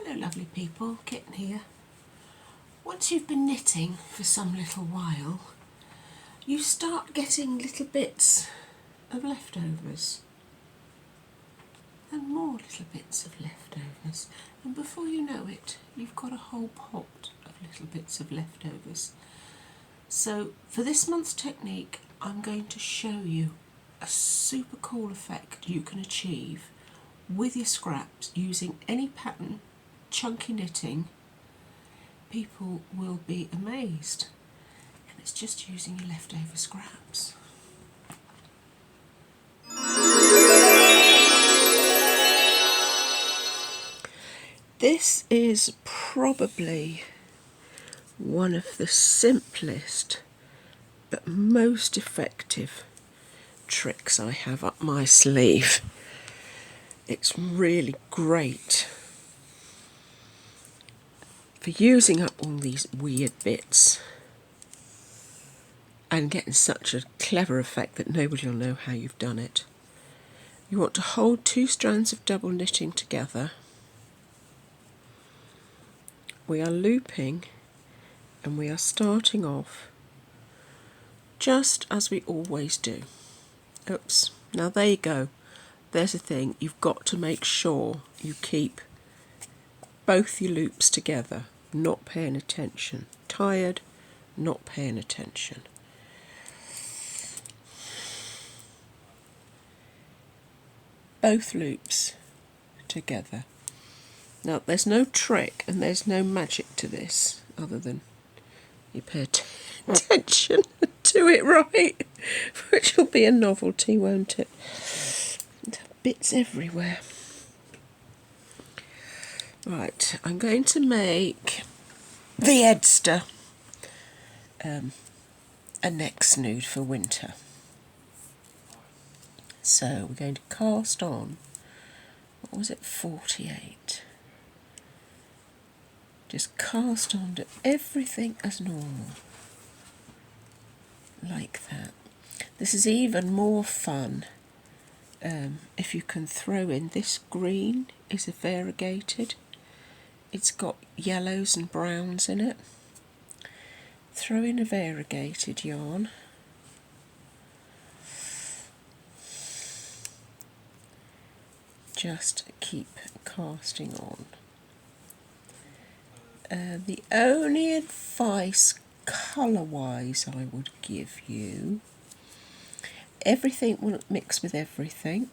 Hello lovely people, Kitten here. Once you've been knitting for some little while, you start getting little bits of leftovers and more little bits of leftovers, and before you know it, you've got a whole pot of little bits of leftovers. So for this month's technique, I'm going to show you a super cool effect you can achieve with your scraps using any pattern, chunky knitting. People will be amazed, and it's just using your leftover scraps. This is probably one of the simplest but most effective tricks I have up my sleeve. It's really great for using up all these weird bits and getting such a clever effect that nobody will know how you've done it. You want to hold two strands of double knitting together. We are looping and we are starting off just as we always do. Oops, now there you go. There's a thing, you've got to make sure you keep both your loops together, not paying attention. Tired, not paying attention. Both loops together. Now there's no trick and there's no magic to this other than you pay attention to it right, which will be a novelty, won't it? Bits everywhere. Right, I'm going to make the Edster a neck snood for winter. So we're going to cast on, what was it, 48. Just cast on to everything as normal, like that. This is even more fun if you can throw in this green is a variegated. It's got yellows and browns in it. Throw in a variegated yarn. Just keep casting on. The only advice colour-wise I would give you, everything will mix with everything.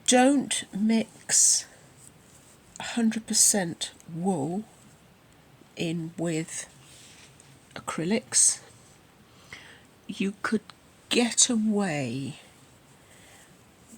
Don't mix 100% wool in with acrylics. You could get away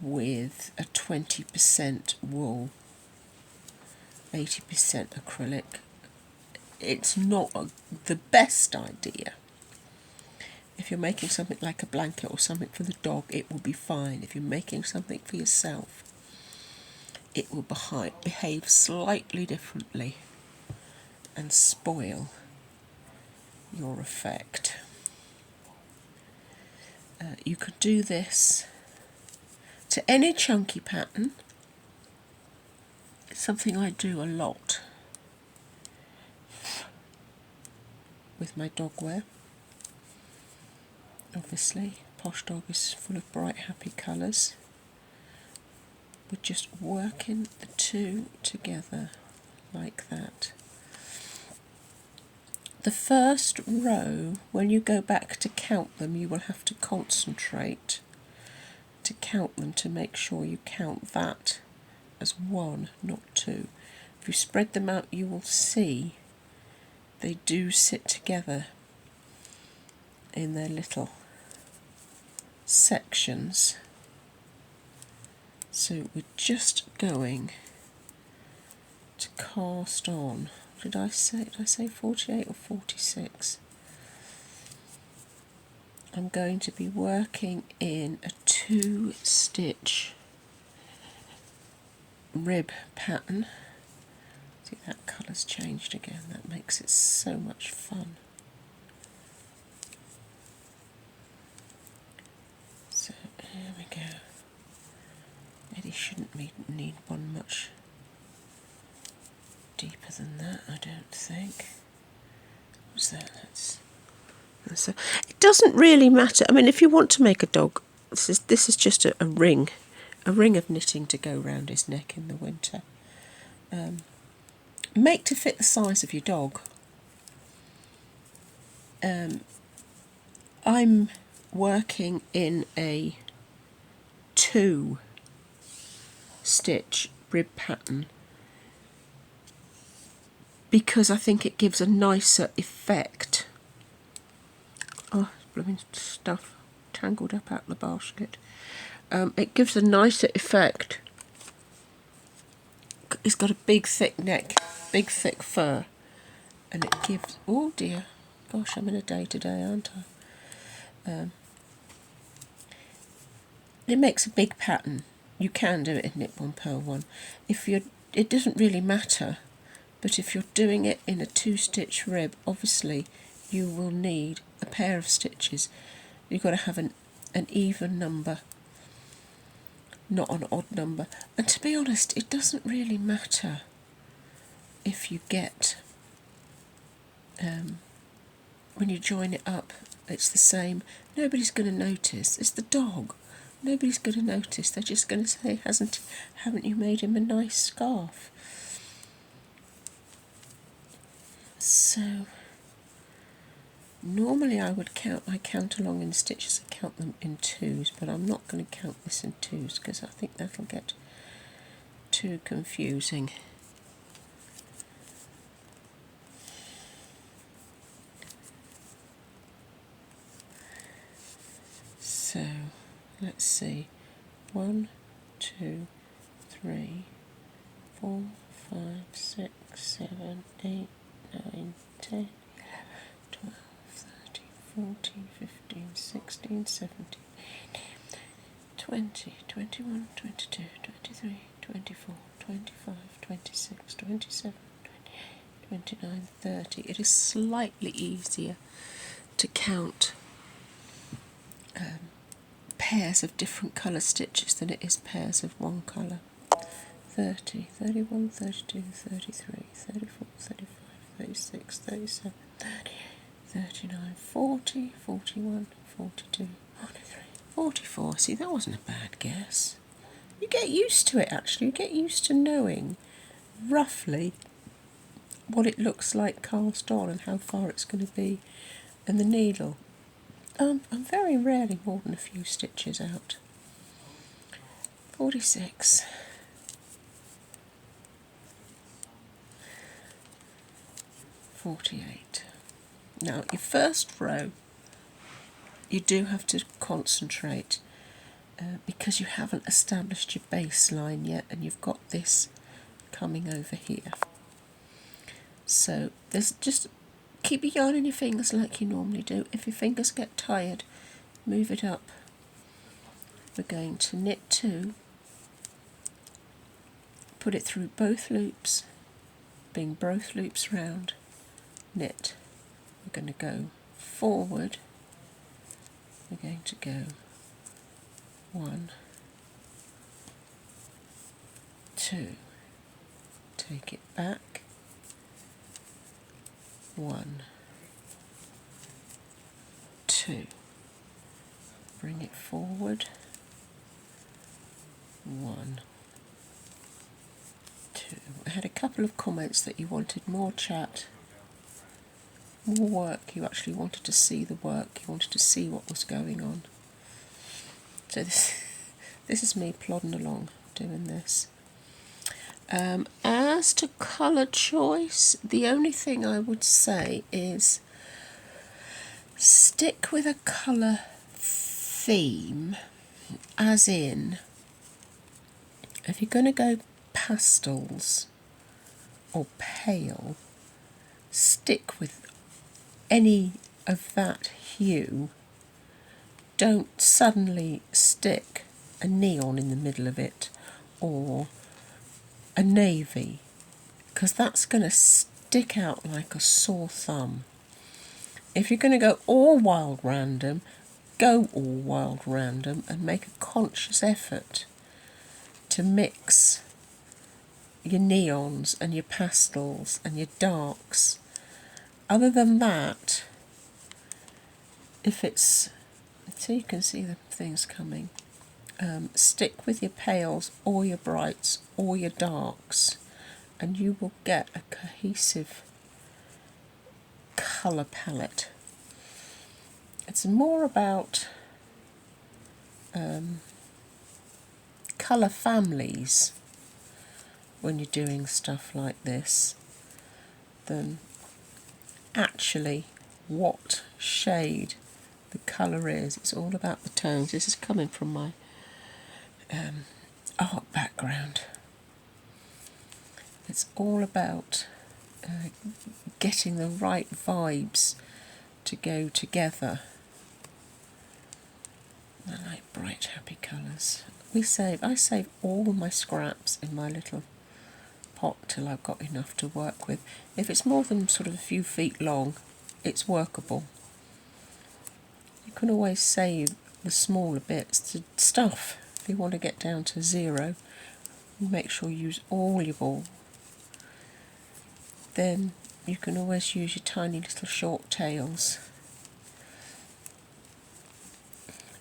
with a 20% wool, 80% acrylic. It's not the best idea. If you're making something like a blanket or something for the dog, it will be fine. If you're making something for yourself, it will behave slightly differently and spoil your effect. You could do this to any chunky pattern. It's something I do a lot with my dog wear. Obviously, Posh Dog is full of bright, happy colours. We're just working the two together like that. The first row, when you go back to count them, you will have to concentrate to count them to make sure you count that as one, not two. If you spread them out, you will see they do sit together in their little sections. So we're just going to cast on. Did I say 48 or 46? I'm going to be working in a 2-stitch rib pattern. See, that colour's changed again. That makes it so much fun. So here we go. Really shouldn't need one much deeper than that, I don't think. What's that? So it doesn't really matter. I mean, if you want to make a dog, this is just a ring of knitting to go round his neck in the winter. Make to fit the size of your dog. I'm working in a 2-stitch rib pattern because I think it gives a nicer effect. Oh, blooming stuff tangled up out of the basket. It gives a nicer effect. It's got a big thick neck, big thick fur, and it gives, oh dear, gosh, I'm in a day today, aren't I? It makes a big pattern. You can do it in knit one, purl one. It doesn't really matter, but if you're doing it in a 2-stitch rib, obviously you will need a pair of stitches. You've got to have an even number, not an odd number. And to be honest, it doesn't really matter if you get, when you join it up, it's the same. Nobody's going to notice. It's the dog. Nobody's going to notice. They're just going to say, haven't you made him a nice scarf? So normally I count along in stitches and count them in 2s, but I'm not going to count this in 2s because I think that'll get too confusing. So let's see, 1, 2, 3, 4, 5, 6, 7, 8, 9, 10, 12, 13, 14, 15, 16, 17, 20, 21, 22, 23, 24, 25, 26, 27, 28, 29, 30. It is slightly easier to count pairs of different colour stitches than it is pairs of one colour. 30, 31, 32, 33, 34, 35, 36, 37, 38, 39, 40, 41, 42, 43, 44. See, that wasn't a bad guess. You get used to it, actually. You get used to knowing roughly what it looks like cast on and how far it's going to be, and the needle. I'm very rarely more than a few stitches out. 46. 48. Now, your first row, you do have to concentrate because you haven't established your baseline yet, and you've got this coming over here. So there's just keep your yarn in your fingers like you normally do. If your fingers get tired, move it up. We're going to knit 2, put it through both loops, bring both loops round, knit. We're going to go forward. We're going to go 1, 2, take it back, 1, 2, bring it forward, 1, 2. I had a couple of comments that you wanted more chat, more work. You actually wanted to see the work, you wanted to see what was going on. So this is me plodding along doing this. As to colour choice, the only thing I would say is stick with a colour theme, as in, if you're going to go pastels or pale, stick with any of that hue. Don't suddenly stick a neon in the middle of it or a navy, because that's going to stick out like a sore thumb. If you're going to go all wild random, go all wild random and make a conscious effort to mix your neons and your pastels and your darks. Other than that, if it's, so you can see the things coming, stick with your pales or your brights or your darks, and you will get a cohesive colour palette. It's more about colour families when you're doing stuff like this than actually what shade the colour is. It's all about the tones. This is coming from my art background. It's all about getting the right vibes to go together. I like bright, happy colours. I save all my scraps in my little pot till I've got enough to work with. If it's more than sort of a few feet long, it's workable. You can always save the smaller bits to stuff. If you want to get down to 0, make sure you use all your ball. Then you can always use your tiny little short tails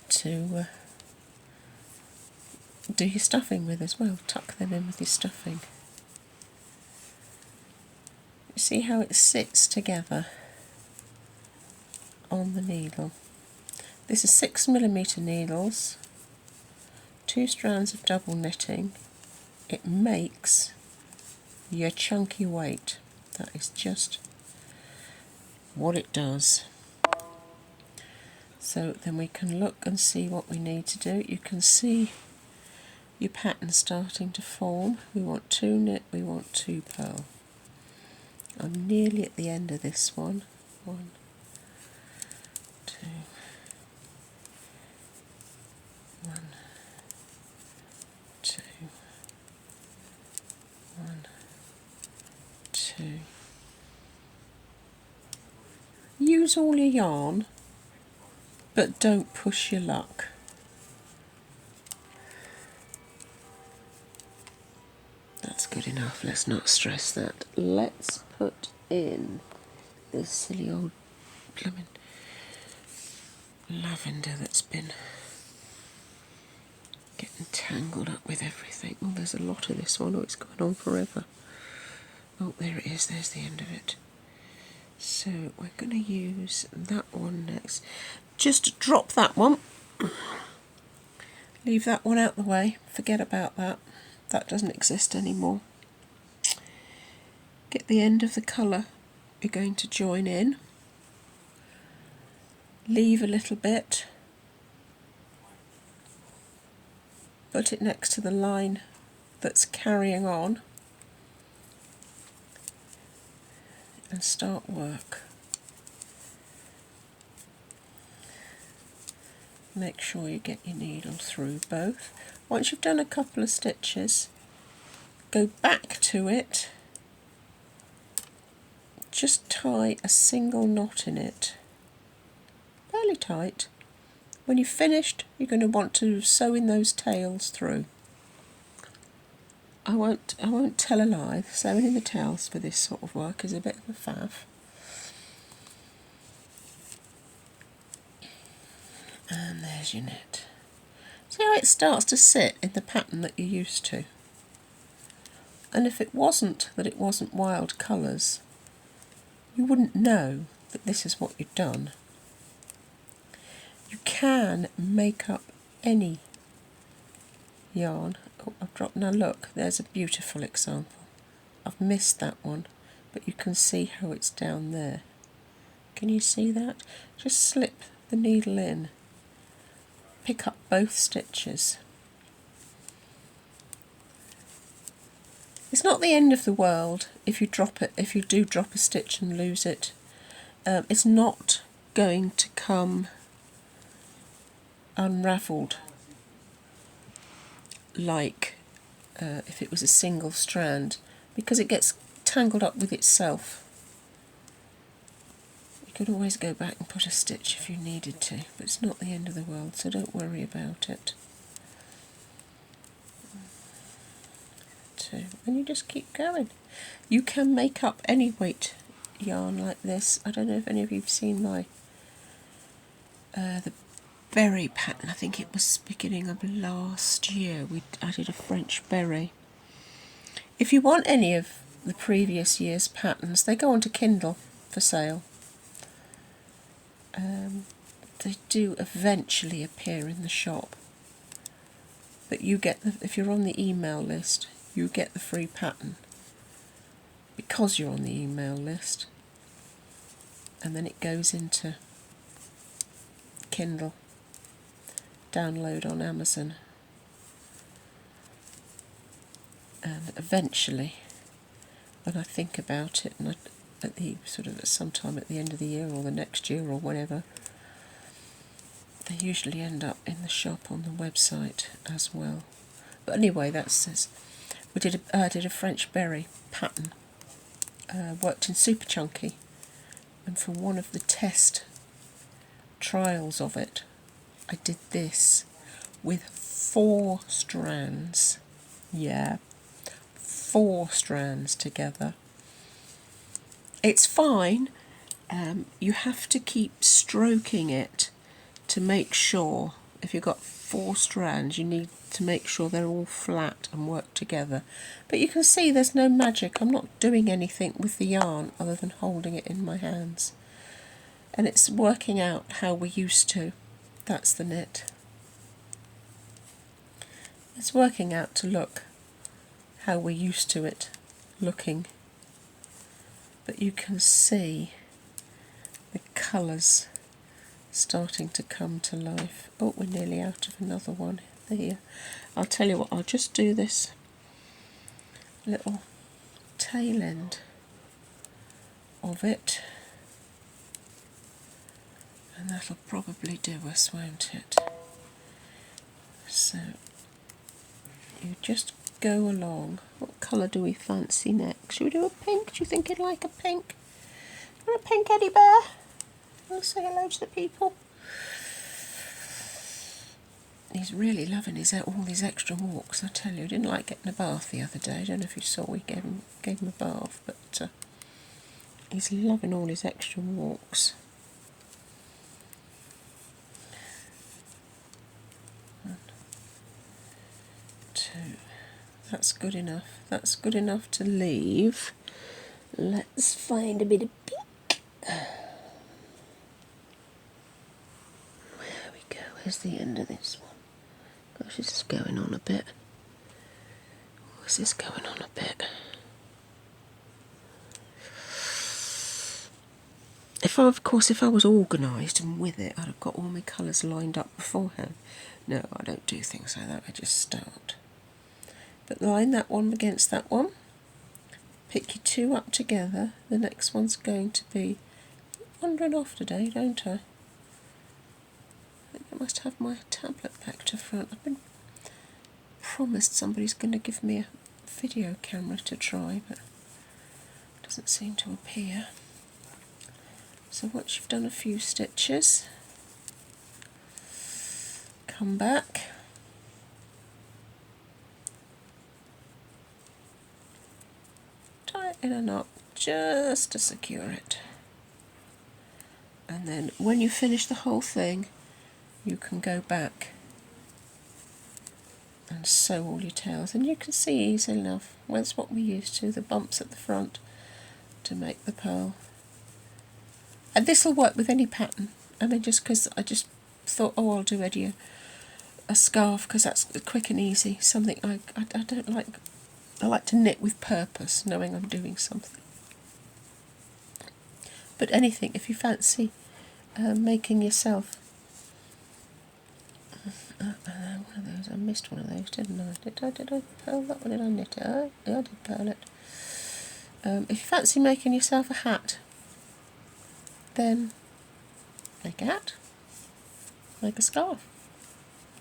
to do your stuffing with as well. Tuck them in with your stuffing. You see how it sits together on the needle. This is 6mm needles, 2 strands of double knitting. It makes your chunky weight. That is just what it does. So then we can look and see what we need to do. You can see your pattern starting to form. We want 2 knit, we want 2 purl. I'm nearly at the end of this one. 1, 2, 1, 2, 1, 2. Use all your yarn, but don't push your luck. That's good enough, let's not stress that. Let's put in this silly old blooming lavender that's been getting tangled up with everything. Oh, there's a lot of this one. Oh, it's going on forever. Oh, there it is, there's the end of it. So we're going to use that one next. Just drop that one. Leave that one out the way. Forget about that. That doesn't exist anymore. Get the end of the colour you're going to join in. Leave a little bit. Put it next to the line that's carrying on. And start work. Make sure you get your needle through both. Once you've done a couple of stitches, go back to it, just tie a single knot in it, fairly tight. When you've finished, you're going to want to sew in those tails through. I won't tell a lie, sewing in the tails for this sort of work is a bit of a faff. And there's your knit. See how it starts to sit in the pattern that you're used to? And if it wasn't that it wasn't wild colours, you wouldn't know that this is what you've done. You can make up any yarn. Oh, I've dropped, now look, there's a beautiful example. I've missed that one, but you can see how it's down there. Can you see that? Just slip the needle in. Pick up both stitches. It's not the end of the world if you drop it, if you do drop a stitch and lose it. It's not going to come unravelled like if it was a single strand, because it gets tangled up with itself. You could always go back and put a stitch if you needed to, but it's not the end of the world, so don't worry about it. 2, to, and you just keep going. You can make up any weight yarn like this. I don't know if any of you've seen my the berry pattern. I think it was beginning of last year. I did a French berry. If you want any of the previous year's patterns, they go onto Kindle for sale. They do eventually appear in the shop, but you get if you're on the email list, you get the free pattern because you're on the email list, and then it goes into Kindle, download on Amazon, and eventually, when I think about it, and at the sometime at the end of the year or the next year or whatever, they usually end up in the shop on the website as well. But anyway, that says I did a French berry pattern. Worked in Super Chunky, and for one of the test trials of it, I did this with 4 strands. Yeah, 4 strands together. It's fine. You have to keep stroking it to make sure, if you've got 4 strands, you need to make sure they're all flat and work together. But you can see there's no magic. I'm not doing anything with the yarn other than holding it in my hands. And it's working out how we used to. That's the knit. It's working out to look how we're used to it looking. But you can see the colours starting to come to life. Oh, we're nearly out of another one here. I'll tell you what, I'll just do this little tail end of it, and that'll probably do us, won't it? So you just go along. What colour do we fancy next? Should we do a pink? Do you think you'd like a pink? You want a pink Eddie Bear? I'll say hello to the people. He's really loving all these extra walks, I tell you. He didn't like getting a bath the other day. I don't know if you saw, we gave him a bath, but he's loving all his extra walks. 1, 2. That's good enough. That's good enough to leave. Let's find a bit of pink. There we go. Where's the end of this one? Gosh, this is going on a bit. What's this going on a bit? If I was organised and with it, I'd have got all my colours lined up beforehand. No, I don't do things like that. I just start. But line that one against that one. Pick your 2 up together. The next one's going to be wandering off today, don't I? I think I must have my tablet back to front. I've been promised somebody's going to give me a video camera to try, but it doesn't seem to appear. So once you've done a few stitches, come back, tie it in a knot just to secure it, and then when you finish the whole thing, you can go back and sew all your tails, and you can see easily enough, well, that's what we used to, the bumps at the front to make the pearl. And this will work with any pattern. I mean, just because I just thought, oh, I'll do Eddie a scarf because that's quick and easy, something I don't like. I like to knit with purpose, knowing I'm doing something. But anything, if you fancy making yourself one of those, I missed one of those, didn't I? Did I pearl that one? Did I knit it? Oh, yeah, I did pearl it. If you fancy making yourself a hat, then make a hat, make a scarf,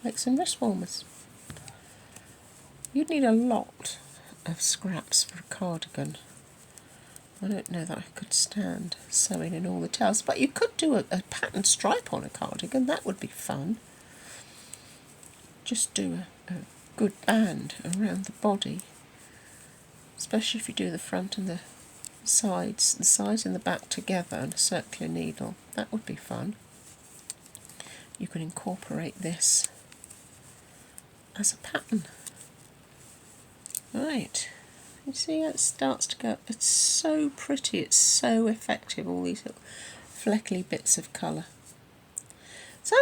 make some wrist warmers. You'd need a lot of scraps for a cardigan. I don't know that I could stand sewing in all the tails, but you could do a patterned stripe on a cardigan. That would be fun. Just do a good band around the body especially if you do the front and the sides and the back together on a circular needle. That would be fun. You can incorporate this as a pattern. Right, you see how it starts to go? It's so pretty, it's so effective, all these little fleckly bits of colour. So,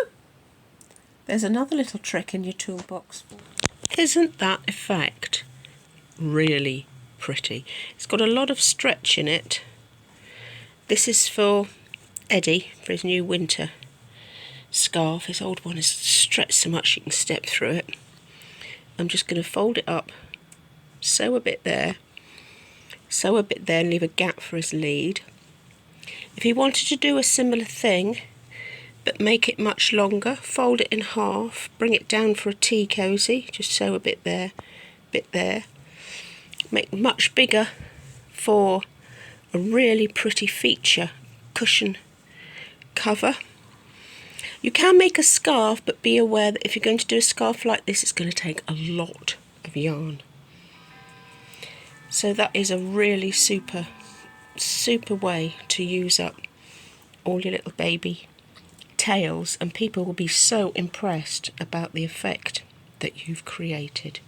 there's another little trick in your toolbox. Isn't that effect really pretty? It's got a lot of stretch in it. This is for Eddie, for his new winter scarf. His old one is stretched so much you can step through it. I'm just going to fold it up, sew a bit there, sew a bit there and leave a gap for his lead. If he wanted to do a similar thing but make it much longer, fold it in half, bring it down for a tea cosy, just sew a bit there, bit there. Make much bigger for a really pretty feature cushion cover. You can make a scarf, but be aware that if you're going to do a scarf like this, it's going to take a lot of yarn. So that is a really super way to use up all your little baby tails, and people will be so impressed about the effect that you've created.